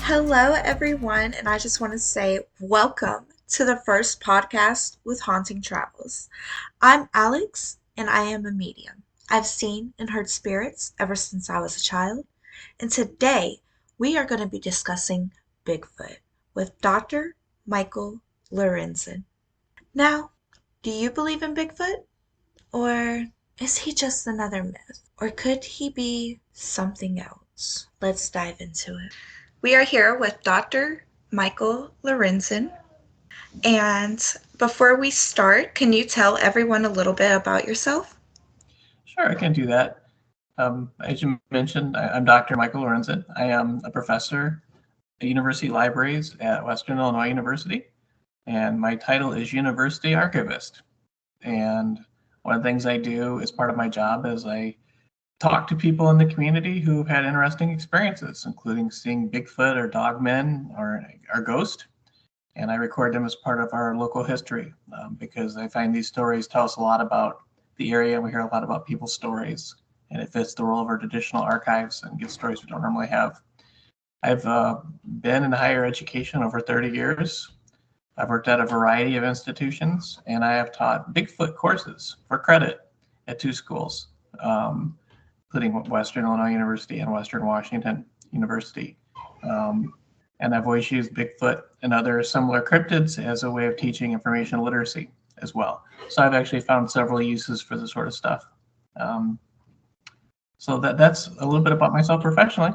Hello, everyone, and I just want to say welcome to the first podcast with Hauntingtravels. I'm Alex, and I am a medium. I've seen and heard spirits ever since I was a child, and today we are going to be discussing Bigfoot with Dr. Michael Lorenzen. Now, do you believe in Bigfoot? Or is he just another myth? Or could he be something else? Let's dive into it. We are here with Dr. Michael Lorenzen. And before we start, can you tell everyone a little bit about yourself? Sure, I can do that. As you mentioned, I'm Dr. Michael Lorenzen. I am a professor at University Libraries at Western Illinois University, and my title is University Archivist. And one of the things I do as part of my job is I talk to people in the community who've had interesting experiences, including seeing Bigfoot or dogmen or ghost. And I record them as part of our local history because I find these stories tell us a lot about the area, and we hear a lot about people's stories, and it fits the role of our traditional archives and gives stories we don't normally have. I've been in higher education over 30 years. I've worked at a variety of institutions, and I have taught Bigfoot courses for credit at two schools, including Western Illinois University and Western Washington University. And I've always used Bigfoot and other similar cryptids as a way of teaching information literacy as well. So I've actually found several uses for this sort of stuff. So that's a little bit about myself professionally.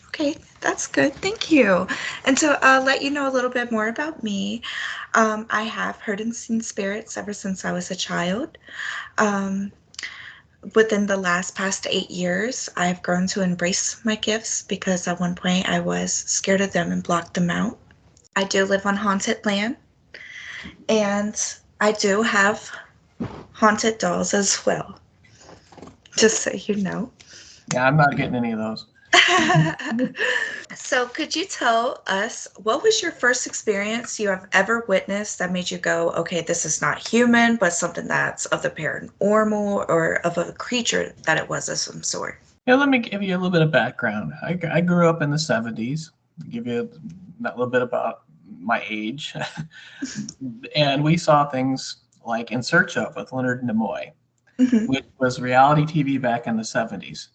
Okay, that's good. Thank you. And to let you know a little bit more about me, I have heard and seen spirits ever since I was a child. Um, Within the past 8 years, I've grown to embrace my gifts because at one point I was scared of them and blocked them out. I do live on haunted land, and I do have haunted dolls as well, just so you know. Yeah, I'm not getting any of those. So, could you tell us what was your first experience you have ever witnessed that made you go, okay, this is not human, but something that's of the paranormal or of a creature that it was of some sort? Yeah, let me give you a little bit of background. I grew up in the 70s. Give you a little bit about my age. And we saw things like In Search of with Leonard Nimoy, Hmm. which was reality TV back in the 70s.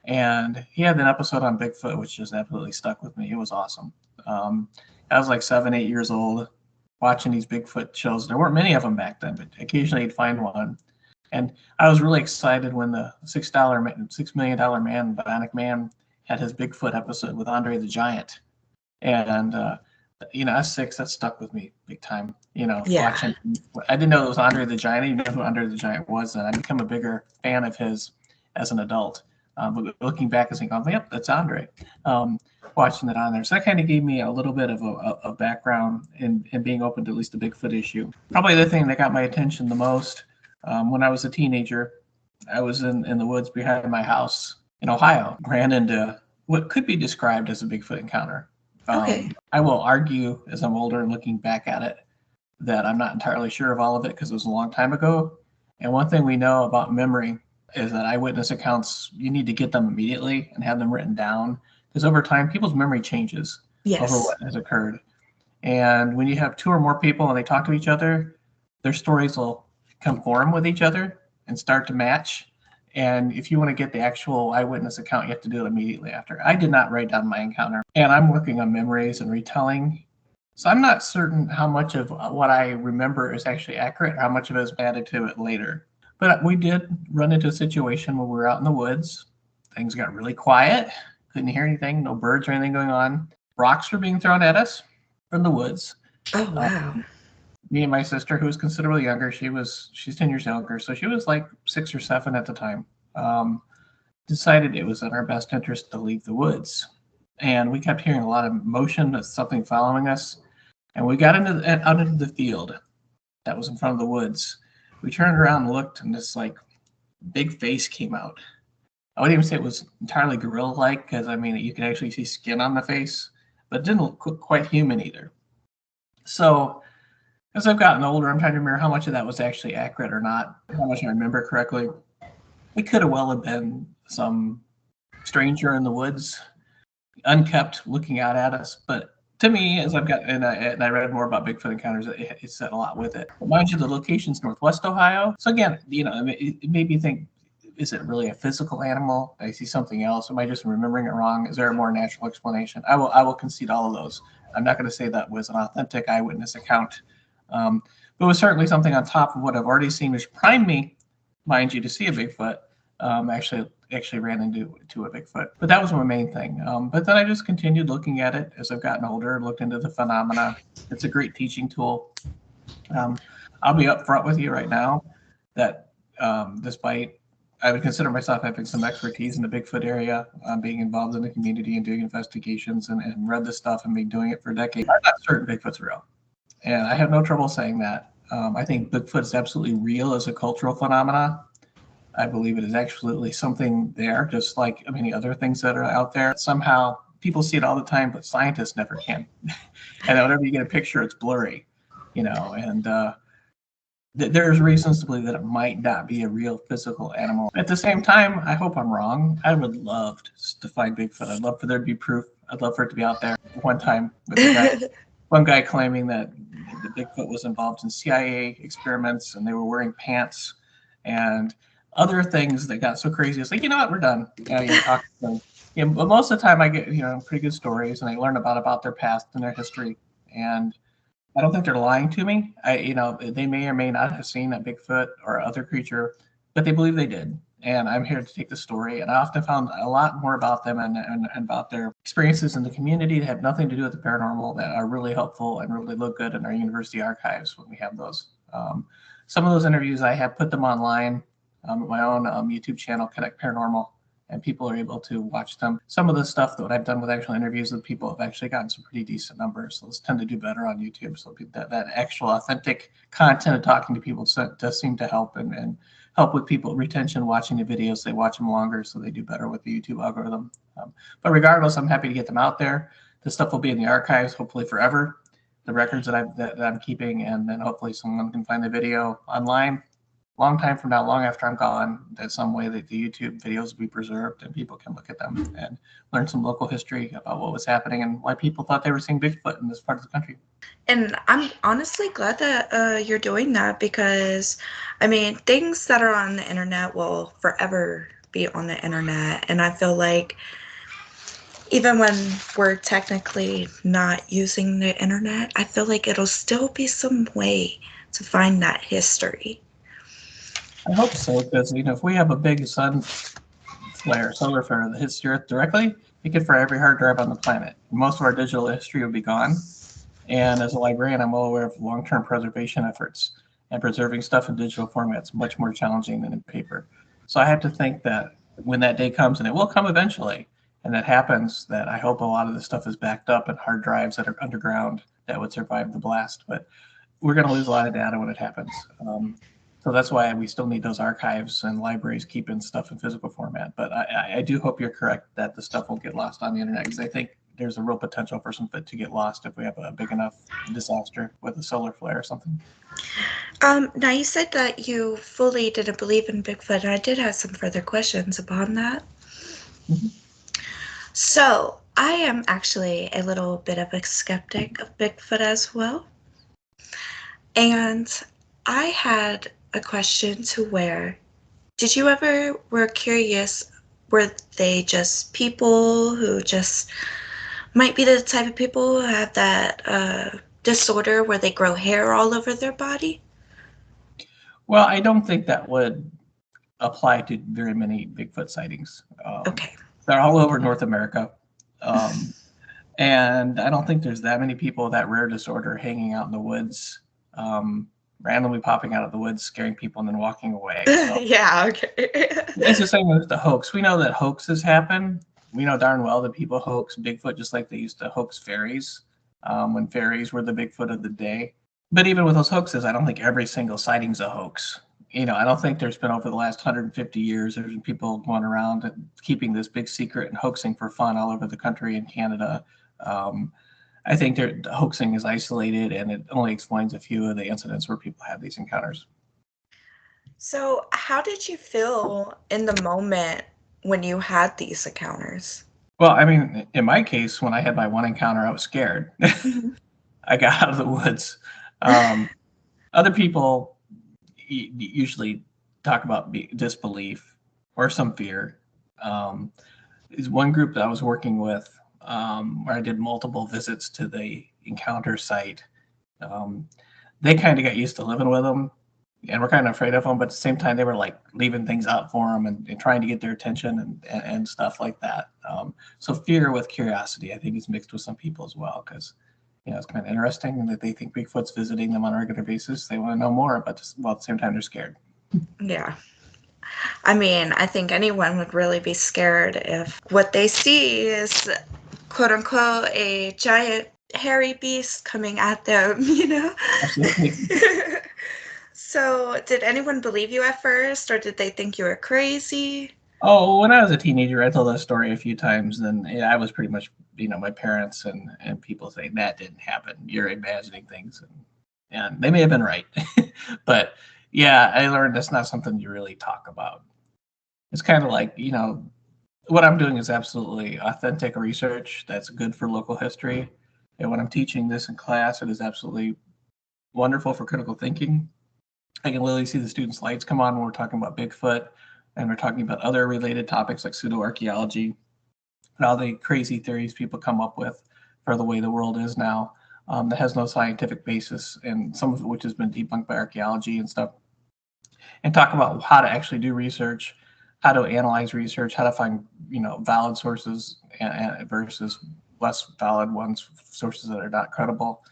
And he had an episode on Bigfoot, which just absolutely stuck with me. It was awesome. I was like 7, 8 years old watching these Bigfoot shows. There weren't many of them back then, but occasionally you'd find one. And I was really excited when the $6 million man, Bionic Man, had his Bigfoot episode with Andre the Giant. And as 6, that stuck with me big time. Yeah. Watching. I didn't know it was Andre the Giant. I didn't know who Andre the Giant was, and I become a bigger fan of his as an adult. But looking back and thinking, oh, yep, that's Andre. Watching it on there, so that kind of gave me a little bit of a background in being open to at least the Bigfoot issue. Probably the thing that got my attention the most when I was a teenager, I was in the woods behind my house in Ohio, ran into what could be described as a Bigfoot encounter. Okay. I will argue, as I'm older and looking back at it, that I'm not entirely sure of all of it because it was a long time ago. And one thing we know about memory is that eyewitness accounts, you need to get them immediately and have them written down because over time, people's memory changes over Yes. what has occurred. And when you have two or more people and they talk to each other, their stories will conform with each other and start to match. And if you want to get the actual eyewitness account, you have to do it immediately after. I did not write down my encounter, and I'm working on memories and retelling. So I'm not certain how much of what I remember is actually accurate, or how much of it is added to it later. But we did run into a situation where we were out in the woods. Things got really quiet. Couldn't hear anything, no birds or anything going on. Rocks were being thrown at us from the woods. Oh, Uh, wow. Me and my sister, who was considerably younger, she's 10 years younger, so she was like 6 or 7 at the time, decided it was in our best interest to leave the woods. And we kept hearing a lot of motion, of something following us. And we got out into the field that was in front of the woods. We turned around and looked, and this like big face came out. I wouldn't even say it was entirely gorilla-like, because I mean you could actually see skin on the face, but it didn't look quite human either. So as I've gotten older, I'm trying to remember how much of that was actually accurate or not, how much I remember correctly. It could have well have been some stranger in the woods, unkept, looking out at us. But to me, as I've got and I read more about Bigfoot encounters, it said a lot with it. But mind you, the location's Northwest Ohio. So again, it made me think: is it really a physical animal? Did I see something else? Am I just remembering it wrong? Is there a more natural explanation? I will concede all of those. I'm not going to say that was an authentic eyewitness account, but it was certainly something on top of what I've already seen, which primed me, mind you, to see a Bigfoot. Actually ran into a Bigfoot, but that was my main thing. But then I just continued looking at it as I've gotten older, looked into the phenomena. It's a great teaching tool. Um, I'll be upfront with you right now that despite I would consider myself having some expertise in the Bigfoot area, being involved in the community and doing investigations and read this stuff and been doing it for decades. I'm not certain Bigfoot's real, and I have no trouble saying that. I think Bigfoot is absolutely real as a cultural phenomenon. I believe it is absolutely something there, just like many other things that are out there. Somehow people see it all the time, but scientists never can. And whenever you get a picture, it's blurry, and there's reasons to believe that it might not be a real physical animal. At the same time, I hope I'm wrong. I would love to find Bigfoot. I'd love for there to be proof. I'd love for it to be out there. One time with one guy claiming that the Bigfoot was involved in CIA experiments and they were wearing pants and other things that got so crazy. It's like, you know what, we're done. Talk to them. But most of the time I get, pretty good stories and I learn about their past and their history. And I don't think they're lying to me. They may or may not have seen a Bigfoot or other creature, but they believe they did. And I'm here to take the story. And I often found a lot more about them and about their experiences in the community that have nothing to do with the paranormal that are really helpful and really look good in our university archives when we have those. Some of those interviews I have put them online my own YouTube channel, Connect Paranormal, and people are able to watch them. Some of the stuff that I've done with actual interviews with people have actually gotten some pretty decent numbers. So those tend to do better on YouTube. So that actual authentic content of talking to people does seem to help and help with people retention, watching the videos. They watch them longer, so they do better with the YouTube algorithm. But regardless, I'm happy to get them out there. The stuff will be in the archives, hopefully forever. The records that I'm keeping, and then hopefully someone can find the video online long time from now, long after I'm gone, that some way that the YouTube videos will be preserved and people can look at them and learn some local history about what was happening and why people thought they were seeing Bigfoot in this part of the country. And I'm honestly glad that you're doing that because, things that are on the internet will forever be on the internet. And I feel like even when we're technically not using the internet, I feel like it'll still be some way to find that history. I hope so, because if we have a big solar flare that hits the Earth directly, it could fry every hard drive on the planet. Most of our digital history would be gone. And as a librarian, I'm well aware of long-term preservation efforts, and preserving stuff in digital format's much more challenging than in paper. So I have to think that when that day comes, and it will come eventually, and that happens, that I hope a lot of this stuff is backed up in hard drives that are underground that would survive the blast. But we're going to lose a lot of data when it happens. So that's why we still need those archives and libraries keeping stuff in physical format. But I do hope you're correct that the stuff won't get lost on the internet, because I think there's a real potential for some of it to get lost if we have a big enough disaster with a solar flare or something. Now you said that you fully didn't believe in Bigfoot, and I did have some further questions upon that. Mm-hmm. So I am actually a little bit of a skeptic of Bigfoot as well. And I had a question to where, did you ever were curious, were they just people who just might be the type of people who have that disorder where they grow hair all over their body? Well, I don't think that would apply to very many Bigfoot sightings. Okay. They're all over North America. And I don't think there's that many people with that rare disorder hanging out in the woods, randomly popping out of the woods, scaring people, and then walking away. So, yeah, okay. It's the same with the hoax. We know that hoaxes happen. We know darn well that people hoax Bigfoot just like they used to hoax fairies when fairies were the Bigfoot of the day. But even with those hoaxes, I don't think every single sighting's a hoax. I don't think there's been over the last 150 years, there's been people going around and keeping this big secret and hoaxing for fun all over the country and Canada. I think hoaxing is isolated, and it only explains a few of the incidents where people have these encounters. So how did you feel in the moment when you had these encounters? Well, I mean, in my case, when I had my one encounter, I was scared. Mhm. I got out of the woods. Um, Other people usually talk about disbelief or some fear. Um, is one group that I was working with, where I did multiple visits to the encounter site. Um, they kind of got used to living with them, and we're kind of afraid of them. But at the same time, they were like leaving things out for them and trying to get their attention and stuff like that. So fear with curiosity, I think, is mixed with some people as well, because it's kind of interesting that they think Bigfoot's visiting them on a regular basis. They want to know more, but well, at the same time, they're scared. Yeah. I mean, I think anyone would really be scared if what they see is quote unquote a giant hairy beast coming at them, you know? Absolutely. So, did anyone believe you at first, or did they think you were crazy? Oh, when I was a teenager, I told that story a few times. Then I was pretty much, my parents and people saying that didn't happen. You're imagining things, and they may have been right, but yeah, I learned that's not something you really talk about. It's kind of like what I'm doing is absolutely authentic research that's good for local history, and when I'm teaching this in class, it is absolutely wonderful for critical thinking. I can literally see the students' lights come on when we're talking about Bigfoot, and we're talking about other related topics like pseudoarchaeology and all the crazy theories people come up with for the way the world is now, that has no scientific basis, and some of it which has been debunked by archaeology and stuff. And talk about how to actually do research, how to analyze research, how to find valid sources versus less valid ones, sources that are not credible,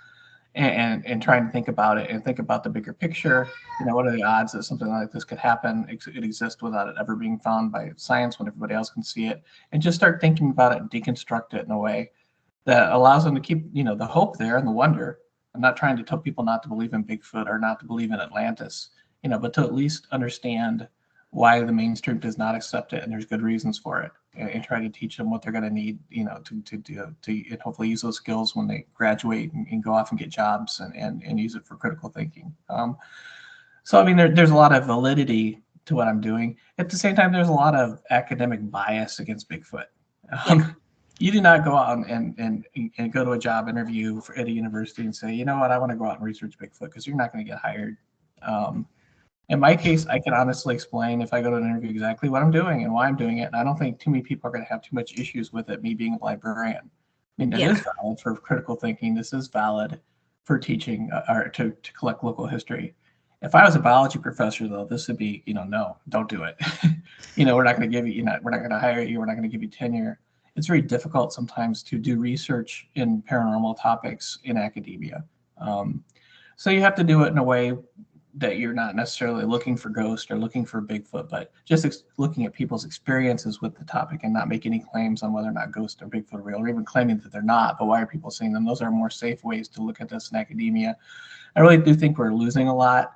and trying to think about it and think about the bigger picture. What are the odds that something like this could happen? It exists without it ever being found by science when everybody else can see it, and just start thinking about it and deconstruct it in a way that allows them to keep the hope there and the wonder. I'm not trying to tell people not to believe in Bigfoot or not to believe in Atlantis, but to at least understand why the mainstream does not accept it, and there's good reasons for it, and try to teach them what they're going to need, to and hopefully use those skills when they graduate and go off and get jobs, and use it for critical thinking. So I mean, there's a lot of validity to what I'm doing. At the same time, there's a lot of academic bias against Bigfoot. Yeah. You do not go out and go to a job interview at a university and say, you know what, I want to go out and research Bigfoot, because you're not going to get hired. Um, in my case, I can honestly explain if I go to an interview exactly what I'm doing and why I'm doing it. And I don't think too many people are going to have too much issues with it, me being a librarian. I mean, it Yeah. is valid for critical thinking. This is valid for teaching, or to collect local history. If I was a biology professor, though, this would be, no, don't do it. We're not going to give you, we're not going to hire you. We're not going to give you tenure. It's very difficult sometimes to do research in paranormal topics in academia. Um, so you have to do it in a way that you're not necessarily looking for ghosts or looking for Bigfoot, but just looking at people's experiences with the topic and not make any claims on whether or not ghosts or Bigfoot are real, or even claiming that they're not. But why are people seeing them? Those are more safe ways to look at this in academia. I really do think we're losing a lot.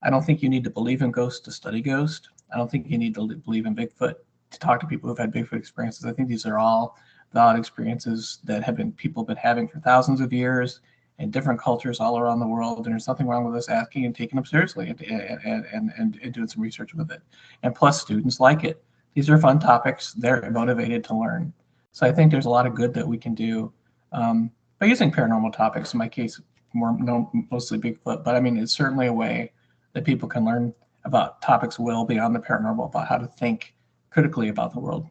I don't think you need to believe in ghosts to study ghosts. I don't think you need to believe in Bigfoot to talk to people who've had Bigfoot experiences. I think these are all valid experiences that people have been having for thousands of years in different cultures all around the world. And there's nothing wrong with us asking and taking them seriously, and doing some research with it. And plus, students like it. These are fun topics. They're motivated to learn. So I think there's a lot of good that we can do, by using paranormal topics. In my case, mostly Bigfoot, but I mean, it's certainly a way that people can learn about topics well beyond the paranormal, about how to think critically about the world.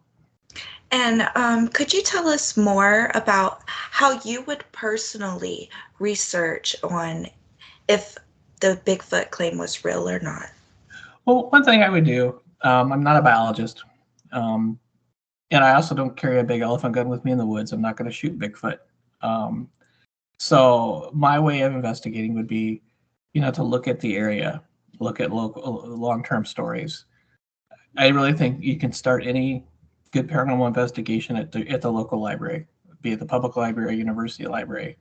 And could you tell us more about how you would personally research on if the Bigfoot claim was real or not? Well, one thing I would do, I'm not a biologist, um, and I also don't carry a big elephant gun with me in the woods. I'm not going to shoot Bigfoot. Um, so my way of investigating would be, to look at the area, look at local long-term stories. I really think you can start any good paranormal investigation at the local library, be it the public library or university library,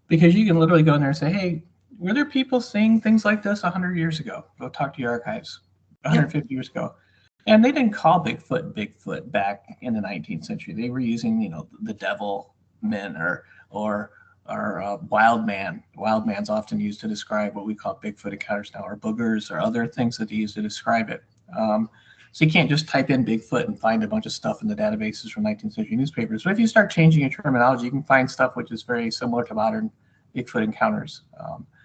because you can literally go in there and say, hey, were there people seeing things like this 100 years ago? Go talk to your archives. Yep. 150 years ago. And they didn't call Bigfoot back in the 19th century. They were using, the devil men, or wild man. Wild man's often used to describe what we call Bigfoot encounters now, or boogers, or other things that they use to describe it. So you can't just type in Bigfoot and find a bunch of stuff in the databases from 19th century newspapers. But if you start changing your terminology, you can find stuff which is very similar to modern Bigfoot encounters.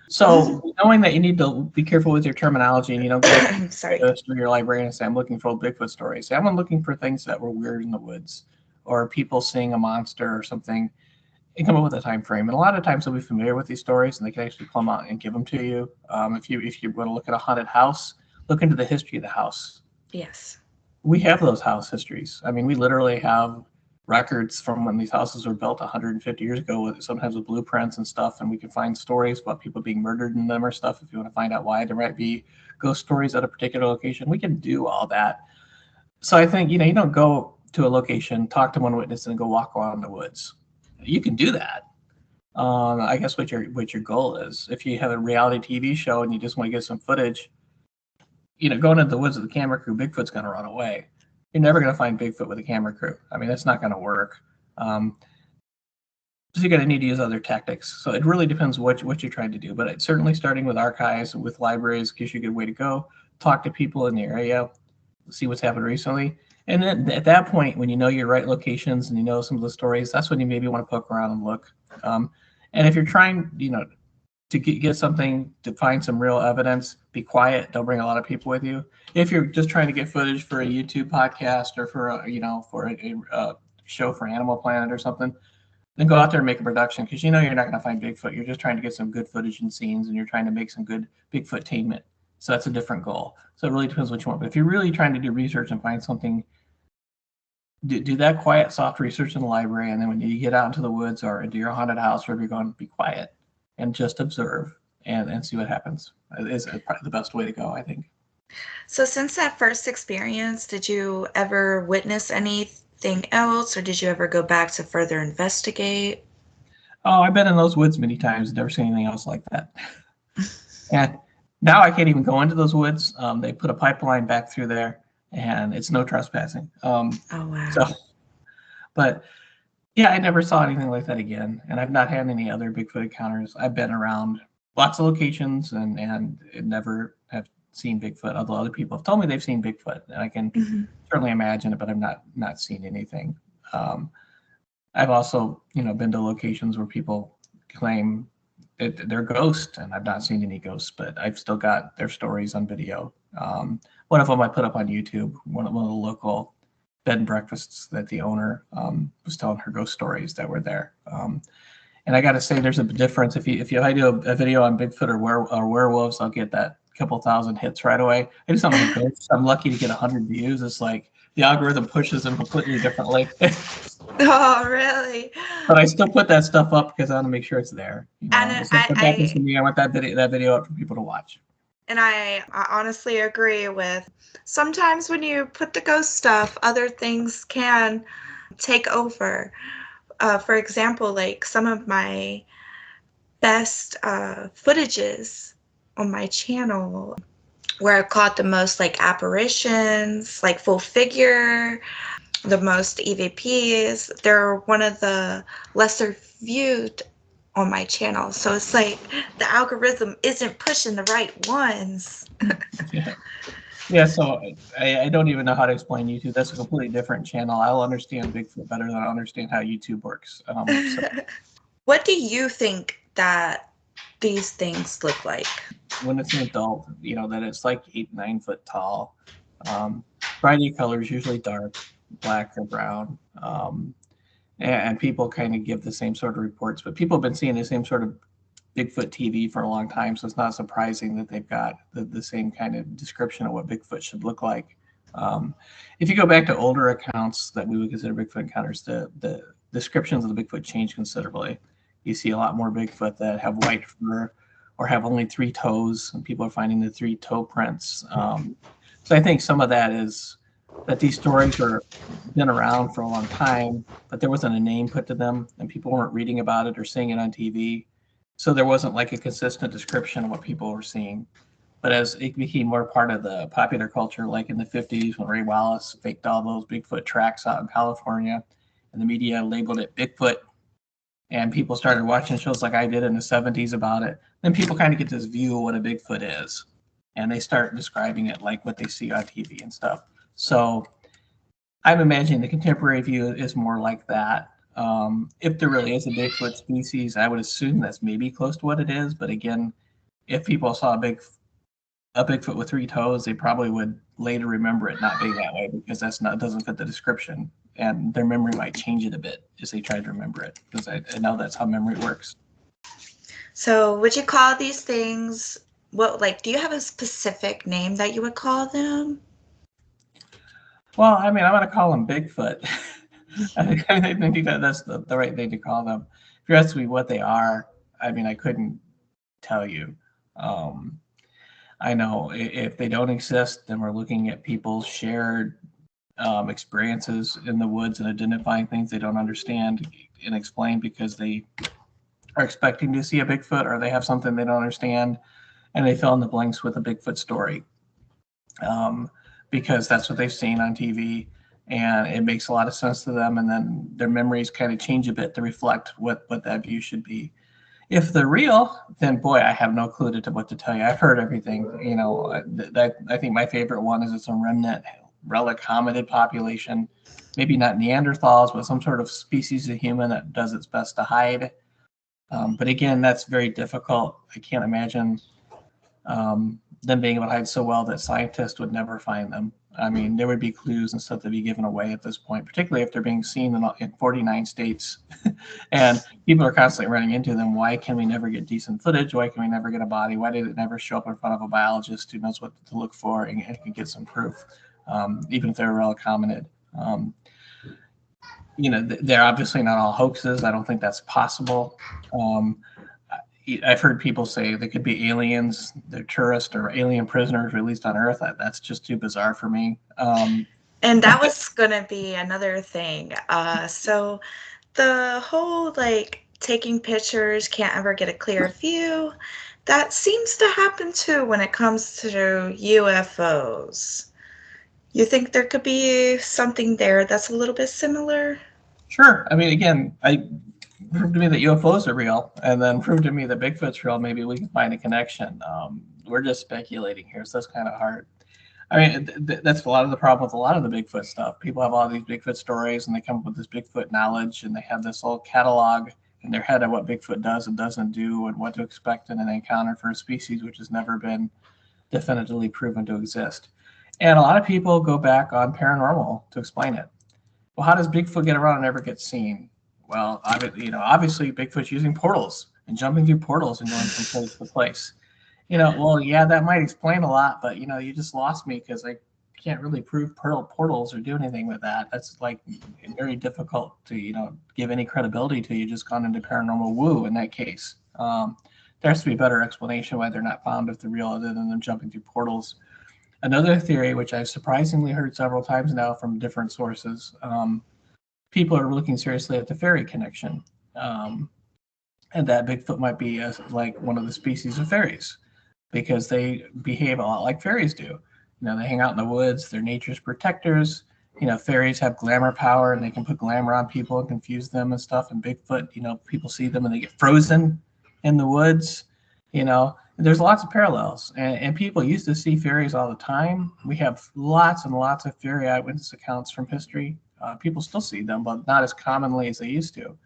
So knowing that you need to be careful with your terminology, and you don't go Sorry. to your librarian and say, I'm looking for old Bigfoot stories. Say, I'm looking for things that were weird in the woods or people seeing a monster or something, and come up with a time frame. And a lot of times they'll be familiar with these stories and they can actually come out and give them to you. If you want to look at a haunted house, look into the history of the house. Yes. We have those house histories. I mean, we literally have records from when these houses were built 150 years ago, sometimes with blueprints and stuff, and we can find stories about people being murdered in them or stuff. If you want to find out why, there might be ghost stories at a particular location. We can do all that. So I think, you don't go to a location, talk to one witness, and go walk around the woods. You can do that. I guess what your goal is. If you have a reality TV show and you just want to get some footage, going into the woods with a camera crew, Bigfoot's going to run away. You're never going to find Bigfoot with a camera crew. I mean, that's not going to work. So you're going to need to use other tactics. So it really depends what you're trying to do. But certainly starting with archives, with libraries, gives you a good way to go. Talk to people in the area, see what's happened recently. And then at that point, when you know your right locations and you know some of the stories, that's when you maybe want to poke around and look. And if you're trying, to get something, to find some real evidence, be quiet. Don't bring a lot of people with you. If you're just trying to get footage for a YouTube podcast or for a show for Animal Planet or something, then go out there and make a production, because you're not going to find Bigfoot. You're just trying to get some good footage and scenes, and you're trying to make some good Bigfoot-tainment. So that's a different goal. So it really depends what you want. But if you're really trying to do research and find something, do that quiet, soft research in the library, and then when you get out into the woods or into your haunted house, wherever you're going, be quiet and just observe and see what happens. It is the best way to go, I think. So since that first experience, did you ever witness anything else, or did you ever go back to further investigate? Oh, I've been in those woods many times, never seen anything else like that. And now I can't even go into those woods. They put a pipeline back through there, and it's no trespassing. Oh, wow. So, but yeah, I never saw anything like that again, and I've not had any other Bigfoot encounters. I've been around lots of locations and never have seen Bigfoot, although other people have told me they've seen Bigfoot, and I can certainly imagine it, but I've not seen anything. I've also, been to locations where people claim they're ghosts, and I've not seen any ghosts, but I've still got their stories on video. One of them I put up on YouTube, one of the local bed and breakfasts that the owner was telling her ghost stories that were there. And I got to say, there's a difference. If I do a video on Bigfoot or werewolves, I'll get that couple thousand hits right away. I do something like ghosts, I'm lucky to get 100 views. It's like the algorithm pushes them completely differently. Oh, really? But I still put that stuff up because I want to make sure it's there. And If something happens to me, I want that video up for people to watch. And I honestly agree with, sometimes when you put the ghost stuff, other things can take over. For example, like some of my best footages on my channel where I caught the most like apparitions, like full figure, the most EVPs, they're one of the lesser viewed on my channel. So it's like the algorithm isn't pushing the right ones. Yeah, so I don't even know how to explain YouTube. That's a completely different channel. I'll understand Bigfoot better than I understand how YouTube works. What do you think that these things look like? When it's an adult, that it's like 8-9 foot tall. Variety of colors, usually dark, black or brown. And people kind of give the same sort of reports, but people have been seeing the same sort of Bigfoot TV for a long time, so it's not surprising that they've got the same kind of description of what Bigfoot should look like. If you go back to older accounts that we would consider Bigfoot encounters, the descriptions of the Bigfoot change considerably. You see a lot more Bigfoot that have white fur or have only 3 toes, and people are finding the 3 toe prints. So I think some of that is that these stories are been around for a long time, but there wasn't a name put to them, and people weren't reading about it or seeing it on TV. So there wasn't like a consistent description of what people were seeing. But as it became more part of the popular culture, like in the 50s when Ray Wallace faked all those Bigfoot tracks out in California, and the media labeled it Bigfoot, and people started watching shows like I did in the 70s about it, then people kind of get this view of what a Bigfoot is, and they start describing it like what they see on TV and stuff. So I'm imagining the contemporary view is more like that. If there really is a Bigfoot species, I would assume that's maybe close to what it is. But again, if people saw a Bigfoot with three toes, they probably would later remember it not being that way because that's not doesn't fit the description, and their memory might change it a bit as they try to remember it because I know that's how memory works. So, would you call these things what, like, do you have a specific name that you would call them? Well, I mean, I'm going to call them Bigfoot. I think that's the right thing to call them. If you ask me what they are, I mean, I couldn't tell you. Um, I know if they don't exist, then we're looking at people's shared experiences in the woods and identifying things they don't understand and explain because they are expecting to see a Bigfoot or they have something they don't understand and they fill in the blanks with a Bigfoot story um, because that's what they've seen on TV and it makes a lot of sense to them. And then their memories kind of change a bit to reflect what that view should be. If they're real, then boy, I have no clue to what to tell you. I've heard everything. You know, I think my favorite one is it's a remnant relic hominid population, maybe not Neanderthals, but some sort of species of human that does its best to hide. But again, that's very difficult. I can't imagine them being able to hide so well that scientists would never find them. I mean, there would be clues and stuff to be given away at this point, particularly if they're being seen in 49 states and people are constantly running into them. Why can we never get decent footage? Why can we never get a body? Why did it never show up in front of a biologist who knows what to look for and can get some proof, even if they're a relic hominid? You know, they're obviously not all hoaxes. I don't think that's possible. Um, I've heard people say they could be aliens, they're tourists or alien prisoners released on Earth. That's just too bizarre for me. And that was gonna be another thing. So the whole like taking pictures, can't ever get a clear view, that seems to happen too when it comes to UFOs. You think there could be something there that's a little bit similar? Sure. I mean, again, I prove to me that UFOs are real, and then prove to me that Bigfoot's real. Maybe we can find a connection. We're just speculating here, so that's kind of hard. I mean, that's a lot of the problem with a lot of the Bigfoot stuff. People have all these Bigfoot stories, and they come up with this Bigfoot knowledge, and they have this whole catalog in their head of what Bigfoot does and doesn't do, and what to expect in an encounter for a species which has never been definitively proven to exist. And a lot of people go back on paranormal to explain it. Well, how does Bigfoot get around and never get seen? Well, obviously Bigfoot's using portals and jumping through portals and going from place to place. Well, yeah, that might explain a lot, but you just lost me because I can't really prove portals or do anything with that. That's like very difficult to give any credibility to. You just gone into paranormal woo in that case. There has to be a better explanation why they're not found if they're real, other than them jumping through portals. Another theory, which I've surprisingly heard several times now from different sources, people are looking seriously at the fairy connection, and that Bigfoot might be like one of the species of fairies because they behave a lot like fairies do. They hang out in the woods. They're nature's protectors. Fairies have glamour power and they can put glamour on people and confuse them and stuff. And Bigfoot, people see them and they get frozen in the woods. There's lots of parallels, and people used to see fairies all the time. We have lots and lots of fairy eyewitness accounts from history. People still see them, but not as commonly as they used to.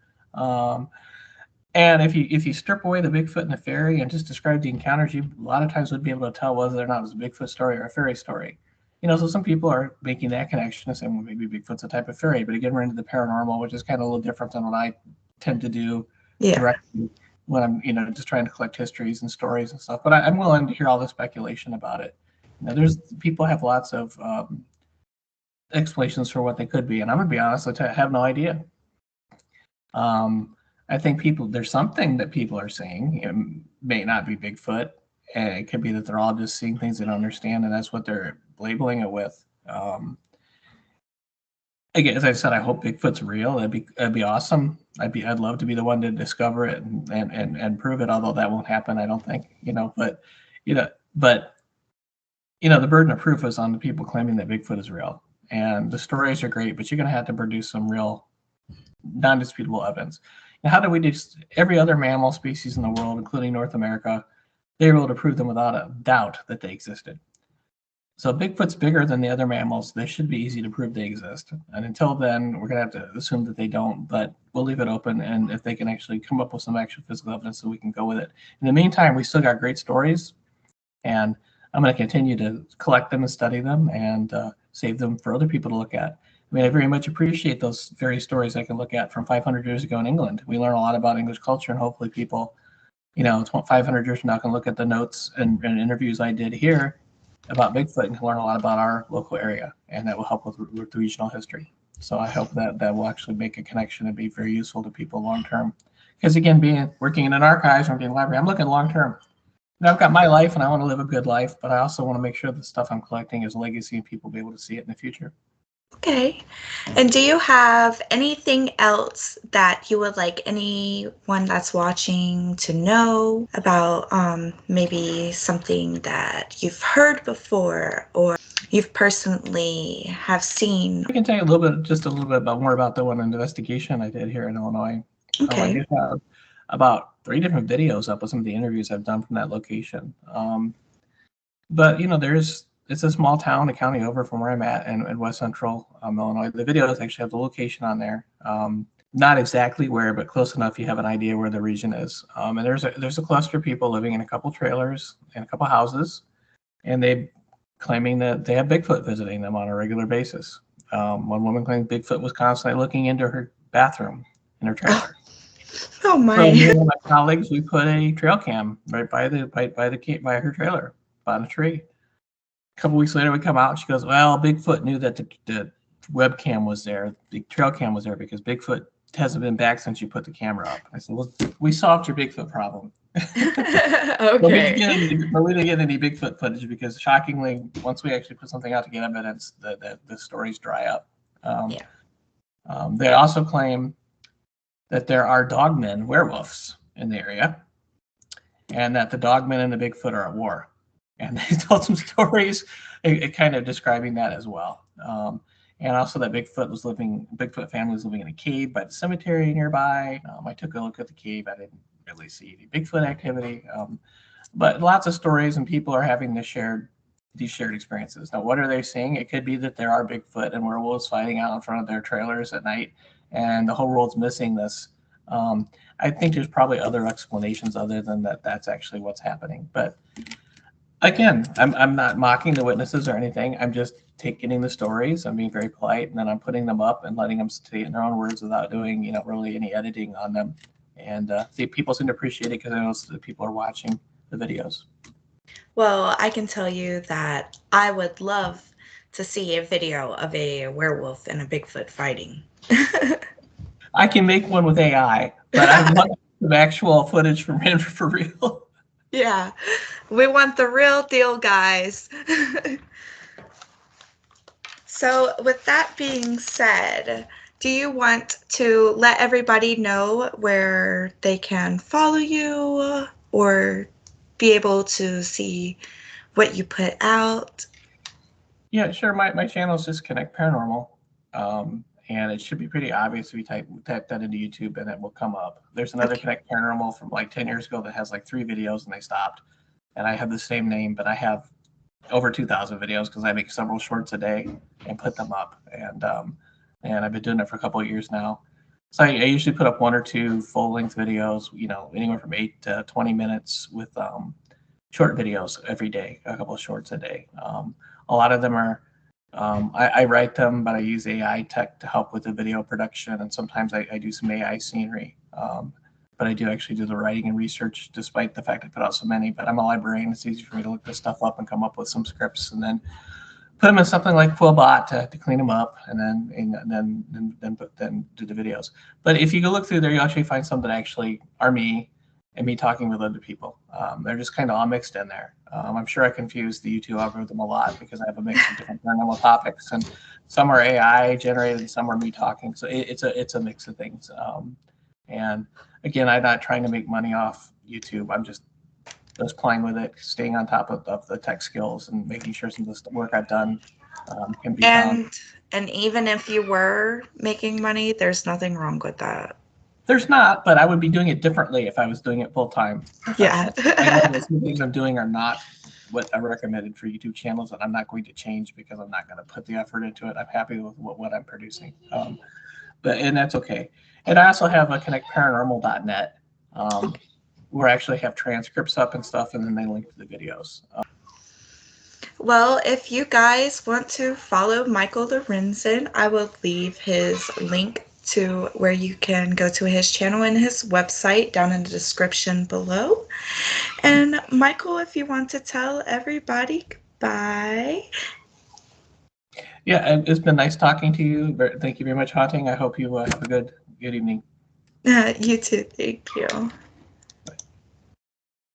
And if you strip away the Bigfoot and the fairy and just describe the encounters, you a lot of times would be able to tell whether or not it was a Bigfoot story or a fairy story. So some people are making that connection and saying, well, maybe Bigfoot's a type of fairy. But again, we're into the paranormal, which is kind of a little different than what I tend to do Yeah. directly when I'm just trying to collect histories and stories and stuff. But I'm willing to hear all the speculation about it. There's people have lots of explanations for what they could be, and I'm gonna be honest, I have no idea. I think there's something that people are saying. It may not be Bigfoot, and it could be that they're all just seeing things they don't understand, and that's what they're labeling it with. Again, as I said, I hope Bigfoot's real. That'd be awesome. I'd love to be the one to discover it and prove it. Although that won't happen, I don't think. But the burden of proof is on the people claiming that Bigfoot is real. And the stories are great, but you're going to have to produce some real, non-disputable evidence. And how do we do? Every other mammal species in the world, including North America, they were able to prove them without a doubt that they existed. So Bigfoot's bigger than the other mammals. They should be easy to prove they exist. And until then, we're going to have to assume that they don't, but we'll leave it open. And if they can actually come up with some actual physical evidence, so we can go with it. In the meantime, we still got great stories, and I'm going to continue to collect them and study them and save them for other people to look at. I mean, I very much appreciate those very stories I can look at from 500 years ago in England. We learn a lot about English culture, and hopefully people, 500 years from now can look at the notes and interviews I did here about Bigfoot and learn a lot about our local area, and that will help with the regional history. So I hope that will actually make a connection and be very useful to people long term. Because again, working in an archives or being a library, I'm looking long term. I've got my life and I want to live a good life, but I also want to make sure the stuff I'm collecting is a legacy and people be able to see it in the future. Okay. And do you have anything else that you would like anyone that's watching to know about, maybe something that you've heard before or you've personally have seen? I can tell you just a little bit more about the one investigation I did here in Illinois. I Okay. did have about 3 different videos up with some of the interviews I've done from that location. But it's a small town, a county over from where I'm at in West Central Illinois. The videos actually have the location on there. Not exactly where, but close enough you have an idea where the region is. And there's a cluster of people living in a couple trailers and a couple houses, and they claiming that they have Bigfoot visiting them on a regular basis. One woman claimed Bigfoot was constantly looking into her bathroom in her trailer. Oh So me my. and my colleagues, we put a trail cam right by her trailer, on a tree. A couple weeks later, we come out and she goes, "Well, Bigfoot knew that the webcam was there, the trail cam was there because Bigfoot hasn't been back since you put the camera up." I said, "Well, we solved your Bigfoot problem." But we Okay. didn't get any Bigfoot footage because, shockingly, once we actually put something out to get evidence, the stories dry up. Yeah. They also claim that there are dogmen, werewolves, in the area, and that the dogmen and the Bigfoot are at war. And they told some stories, kind of describing that as well. And also that Bigfoot family was living in a cave by the cemetery nearby. I took a look at the cave. I didn't really see any Bigfoot activity, but lots of stories, and people are having these shared experiences. Now, what are they saying? It could be that there are Bigfoot and werewolves fighting out in front of their trailers at night, and the whole world's missing this. I think there's probably other explanations other than that. That's actually what's happening. But again, I'm not mocking the witnesses or anything. I'm just getting the stories. I'm being very polite, and then I'm putting them up and letting them say it in their own words without doing, really any editing on them. And people seem to appreciate it because I know that people are watching the videos. Well, I can tell you that I would love to see a video of a werewolf and a Bigfoot fighting. I can make one with AI, but I want some actual footage from him for real. Yeah, we want the real deal, guys. So, with that being said, do you want to let everybody know where they can follow you or be able to see what you put out? Yeah, sure. My channel is just Connect Paranormal, and it should be pretty obvious if you type that into YouTube, and it will come up. There's another Okay. Connect Paranormal from like 10 years ago that has like 3 videos, and they stopped. And I have the same name, but I have over 2,000 videos because I make several shorts a day and put them up. And I've been doing it for a couple of years now. So I usually put up 1 or 2 full-length videos, anywhere from 8 to 20 minutes with short videos every day, a couple of shorts a day. A lot of them are, I write them, but I use AI tech to help with the video production, and sometimes I do some AI scenery. But I do actually do the writing and research, despite the fact I put out so many. But I'm a librarian; it's easy for me to look this stuff up and come up with some scripts, and then put them in something like Quillbot to clean them up, and then do the videos. But if you go look through there, you actually find some that actually are me and me talking with other people. They're just kind of all mixed in there. I'm sure I confuse the YouTube algorithm a lot because I have a mix of different paranormal topics, and some are AI generated, and some are me talking. So it's a mix of things. And again, I'm not trying to make money off YouTube. I'm just playing with it, staying on top of the tech skills, and making sure some of the work I've done can be found. And even if you were making money, there's nothing wrong with that. There's not, but I would be doing it differently if I was doing it full time Yeah. professionally. I know that some things I'm doing are not what I recommended for YouTube channels that I'm not going to change because I'm not going to put the effort into it. I'm happy with what I'm producing, and that's okay. And I also have a connectparanormal.net, where I actually have transcripts up and stuff, and then they link to the videos. Well, if you guys want to follow Michael Lorenzen, I will leave his link to where you can go to his channel and his website down in the description below. And Michael, if you want to tell everybody goodbye. Yeah, it's been nice talking to you. Thank you very much, Haunting. I hope you have a good evening. You too. Thank you.